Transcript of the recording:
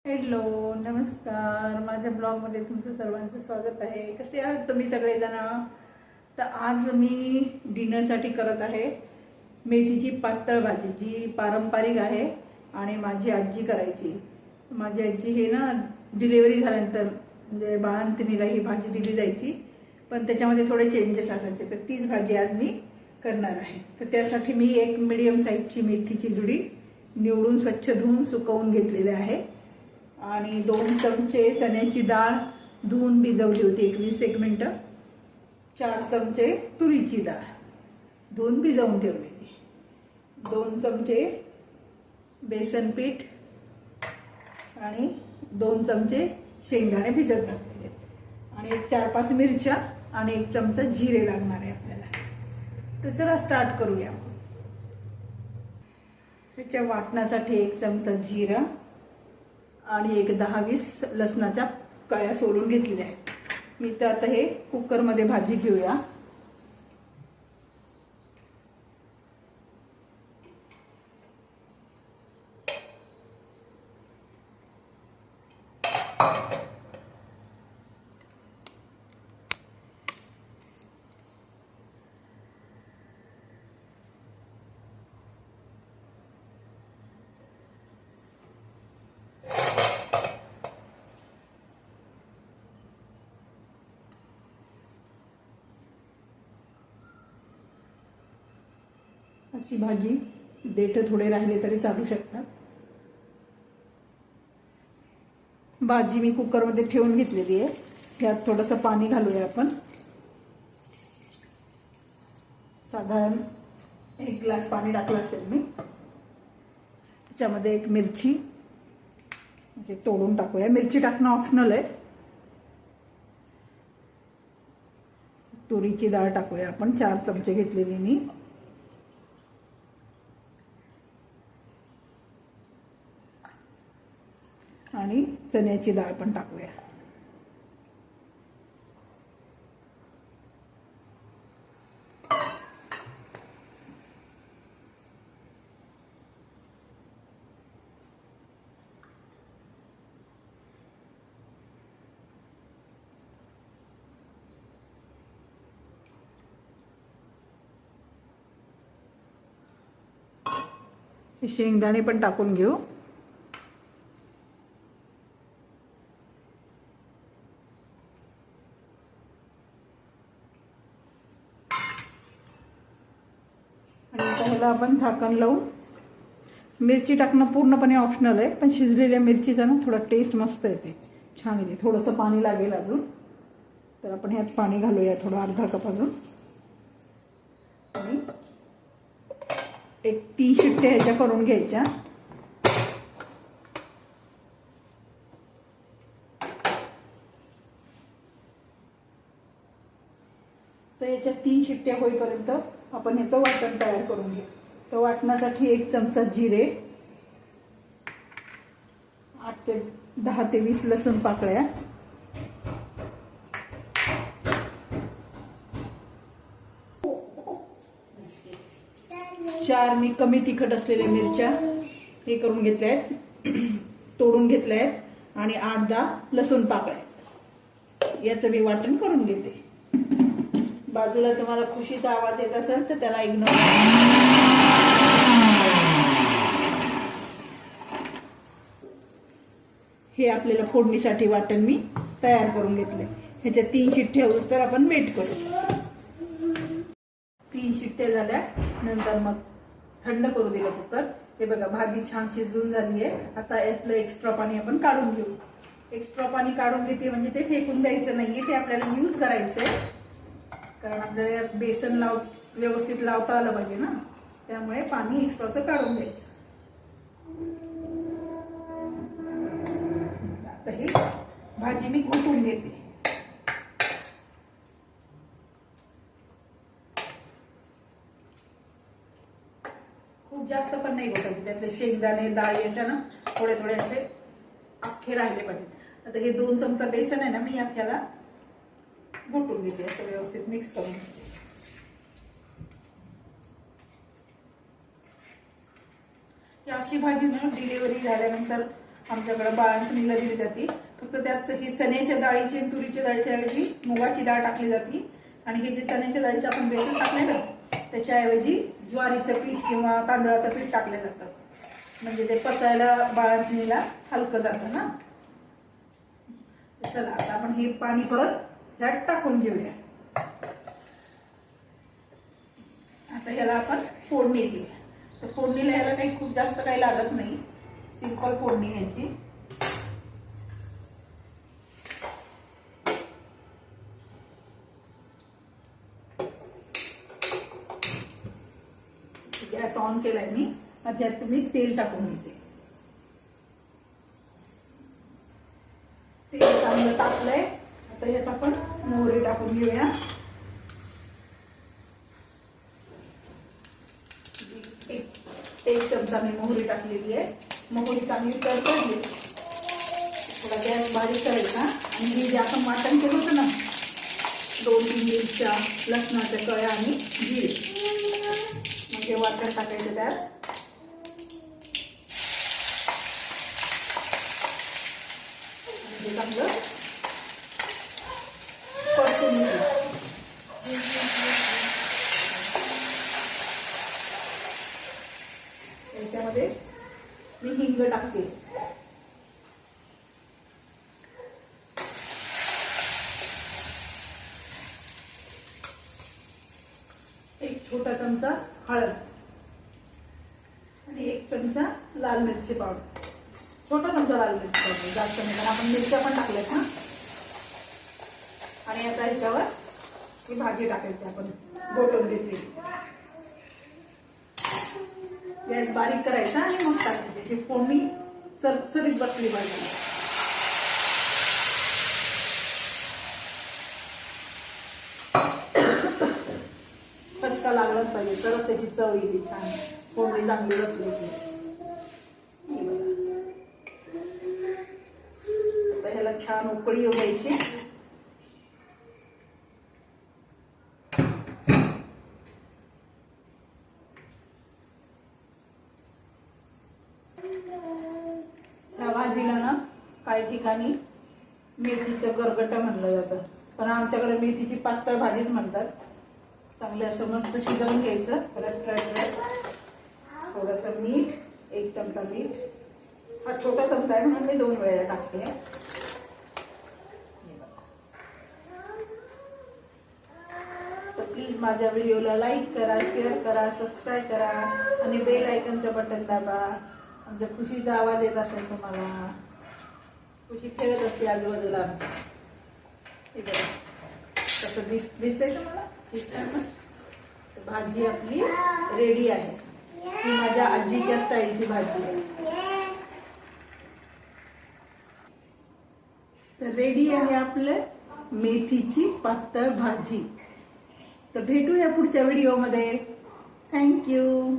Hello, नमस्कार. माझ्या ब्लॉगमध्ये तुमचं सर्वांचं स्वागत आहे. कसे आहात तुम्ही सगळेजण? तर आज मी डिनरसाठी करत आहे मेथीची पातळ भाजी, जी पारंपरिक आहे आणि माझी आजी करायची. माझी आजी हे ना डिलिव्हरी झाल्यानंतर म्हणजे बाळंतिणीला ही भाजी दिली जायची, पण त्याच्यामध्ये थोडे चेंजेस असायचे. तर तीच भाजी आज मी करणार आहे. तर त्यासाठी मी एक मीडियम साईजची मेथीची जुडी निवडून स्वच्छ धुवून सुकवून घेतलेली आहे आणि 2 चमचे चण्याची डाळ धुवून भिजवली होती 21 मिनिटं. 4 चमचे तुरीची डाळ धुवून भिजवून ठेवलेली. 2 चमचे बेसन पीठ आणि 2 चमचे शेंगदाणे भिजत घातलेले आणि 4-5 मिरच्या आणि 1 चमचा जिरे लागणार आहे आपल्याला. तर चला स्टार्ट करूया. ह्याच्या वाटण्यासाठी 1 चमचा जिरा आणि एक 10-20 लसणाच्या कळ्या सोलून घेतलेल्या आहेत. मी तर आता हे कुकरमध्ये भाजी घेऊया. अशी भाजी, देठ थोडे राहिले तरी चालू शकतात. भाजी मी कुकरमध्ये ठेवून घेतलेली आहे. यात थोडंसं पाणी घालूया आपण. साधारण 1 ग्लास पाणी टाकलं असेल मी. त्याच्यामध्ये 1 मिरची म्हणजे तोडून टाकूया. मिरची टाकणं ऑप्शनल आहे. तुरीची डाळ टाकूया आपण. 4 चमचे घेतलेली मी. आणि चण्याची डाळ पण टाकूया. शेंगदाणे पण टाकून घेऊ. त्याला आपण झाकण लावून, मिरची टाकणं पूर्णपणे ऑप्शनल आहे, पण शिजलेल्या मिरचीचा ना थोडा टेस्ट मस्त येते, छान येते. थोडंसं पाणी लागेल अजून, तर आपण ह्यात पाणी घालूया थोडं, अर्धा कप अजून. आणि 1-3 शिट्ट्या ह्याच्या करून घ्यायच्या. तर याच्या 3 शिट्ट्या होईपर्यंत आपण ह्याचं वाटण तयार करून घेऊ. तर वाटणासाठी 1 चमचा जिरे, 10 ते 20 लसूण पाकळ्या, 4 मी कमी तिखट असलेल्या मिरच्या हे करून घेतल्या आहेत, तोडून घेतल्या आहेत. आणि 8-10 लसूण पाकळ्या. याचं मी वाटण करून घेते. बाजूला तुम्हाला खुशीचा आवाज येत असेल तर त्याला इग्नोर. हे आपल्याला फोडणीसाठी वाटण मी तयार करून घेतले. ह्याच्या 3 शिट्ट्या होऊस तर आपण वेट करू. 3 शिट्ट्या झाल्या नंतर मग थंड करू दिलं कुकर. हे बघा, भाजी छान शिजून झाली आहे. आता यातलं एक्स्ट्रा पाणी आपण काढून घेऊ. एक्स्ट्रा पाणी काढून घेते म्हणजे ते फेकून द्यायचं नाहीये, ते आपल्याला यूज करायचंय. कारण आपल्याला बेसन व्यवस्थित लावता आलं पाहिजे ना, त्यामुळे पाणी एक्स्ट्राचं काढून द्यायचं. आता ही भाजी मी घोटून घेते. खूप जास्त पण नाही घोटायचे. त्यातले शेंगदाणे, डाळ याच्या ना थोडे थोडे असे अख्खे राहिले पाहिजे. आता हे 2 चमचा बेसन आहे ना, मी याला घोटून घेते, असं व्यवस्थित मिक्स करून घेते. अशी भाजी ना डिलिव्हरी झाल्यानंतर आमच्याकडे बाळंतणीला दिली जाते. फक्त त्यात ही चण्याच्या डाळीची आणि तुरीच्या डाळीच्या ऐवजी मुगाची डाळ टाकली जाते. आणि हे जे चण्याच्या डाळीचं आपण बेसन टाकले ना त्याच्याऐवजी ज्वारीचं पीठ किंवा तांदळाचं पीठ टाकलं जातं. म्हणजे ते पचायला बाळंतणीला हलकं जातं ना. चला आता आपण हे पाणी परत ह्यात टाकून घेऊया. आता याला आपण फोडणी देऊया. तर फोडणीला याला काही खूप जास्त काही लागत नाही, सिंपल फोडणी ह्याची. गॅस ऑन केलाय मी. त्यात मी तेल टाकून घेते. तेल चांगलं टाकलंय. आता यात आपण मोहरी टाकून घेऊया. एक चमचा मी मोहरी टाकलेली आहे. मोहरी चांगली तडतडली. थोडा गॅस बारीक करायचा आणि हे जे आपण वाटण केलं होतं ना 2-3 मिरच्या, लसणाच्या कळ्या आणि जिरे, मग हे वाटण टाकायचं त्यात. हे चांगलं परतून घ्यायचं. त्याच्यामध्ये मी हिंग टाकते. एक छोटा चमचा हळद आणि 1 चमचा लाल मिरची पावडर. छोटा चमचा लाल मिरची पावडर, जास्त नाही, कारण आपण मिरच्या पण टाकल्यात ना. आणि आता ह्याच्यावर ही भाजी टाकायची आपण गोटून घेतली. गॅस बारीक करायचा आणि मग टाकायची. त्याची फोडणी चरचरीत बसली पाहिजे. खचका लागलाच पाहिजे तरच त्याची चव येते छान. फोडणी चांगली बसली की. आता ह्याला छान उकळी येऊ द्यायची. ह्या भाजीला ना काही ठिकाणी मेथीचं गरगटं म्हणलं जातं, पण आमच्याकडे मेथीची पातळ भाजीच म्हणतात. चांगलं असं मस्त शिजवून घ्यायचं. थोडंसं मीठ, 1 चमचा मीठ. हा छोटा चमचा आहे म्हणून मी 2 वेळेला टाकते. तर प्लीज माझ्या व्हिडिओला लाईक करा, शेअर करा, सबस्क्राईब करा आणि बेल आयकनचं बटन दाबा. आमच्या खुशीचा आवाज येत असेल तुम्हाला. खुशी खेळत असते आजूबाजूला आमच्या. हे बघा कसं दिसतंय तुम्हाला. भाजी आपली रेडी आहे. ही माझ्या आजीच्या स्टाईलची भाजी आहे. तर रेडी आहे आपलं मेथीची पातळ भाजी. तर भेटूया पुढच्या व्हिडिओमध्ये. थँक्यू.